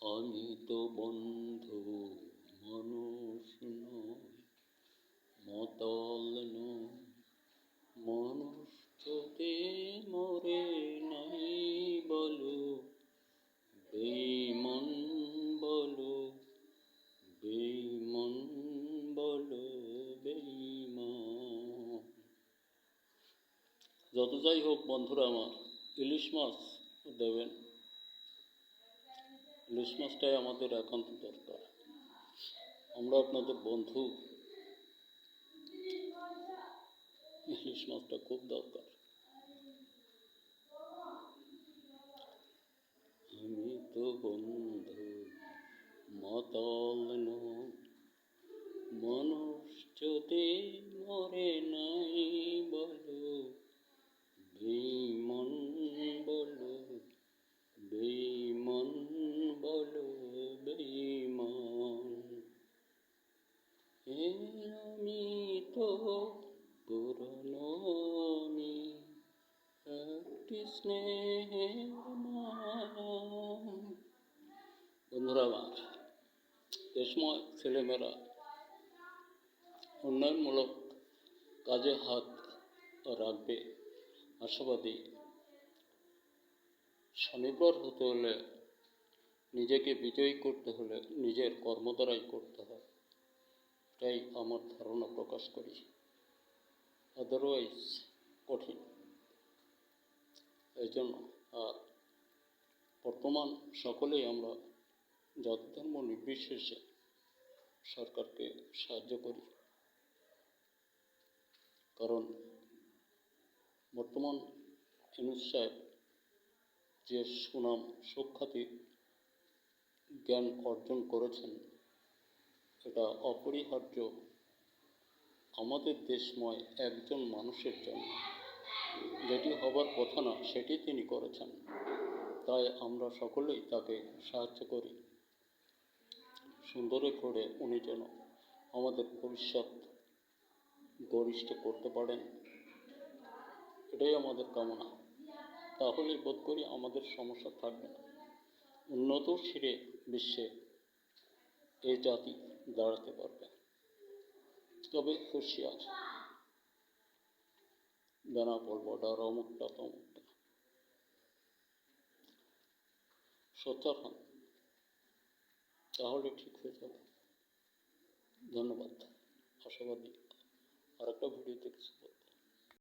আমি তো বন্ধু মানুষ নয়, মাতাল নয়, মানুষ যদি মরে নাই বলো, বেঈমান বলো, বেঈমান বলো, বেঈমান। যত যাই হোক বন্ধুরা আমার, ইলিশ মাছ দেবেন। ইলিশ মাছটাই আমাদের একান্ত দরকার। আমরা আপনাদের বন্ধু, ইলিশ মাছটা খুব দরকার। আমি তো বন্ধু মাতাল নয়, মানুষ যদি মরে নাই বলো, বেঈমান বলো, বেঈমান বলো, বেঈমান। আমি তো পুরনো, আমি একটি স্নেহের নাম। বন্ধুরা আমার, এ সময় ছেলেমেয়েরা উন্নয়নমূলক কাজে হাত রাখবে। আশাবাদী। স্বনির্ভর হতে হলে, নিজেকে বিজয়ী করতে হলে নিজের কর্ম দ্বারাই করতে হয়, এটাই আমার ধারণা প্রকাশ করি। আদারওয়াইজ কঠিন। এই জন্য আর বর্তমান সকলেই আমরা জাতি ধর্ম নির্বিশেষে সরকারকে সাহায্য করি, কারণ বর্তমান ইউনূস সাহেব যে সুনাম সুখ্যাতি জ্ঞান অর্জন করেছেন, এটা অপরিহার্য আমাদের দেশময় একজন মানুষের জন্য। যেটি হবার কথা না সেটি তিনি করেছেন, তাই আমরা সকলেই তাকে সাহায্য করি। সুন্দরে করে উনি যেন আমাদের ভবিষ্যৎ গরিষ্ঠ করতে পারেন, এটাই আমাদের কামনা। তাহলেই বোধ করি আমাদের সমস্যা থাকবে না। উন্নত শিরে বিশ্বে এই জাতি দাঁড়াতে পারবে। তবে হুঁশিয়ার, বেনাপোল বর্ডার, অমুকটা তমুকটা, সোচ্চার হন, তাহলে ঠিক হয়ে যাবে। ধন্যবাদ। আশাবাদী আর একটা ভিডিওতে কিছু বলতে।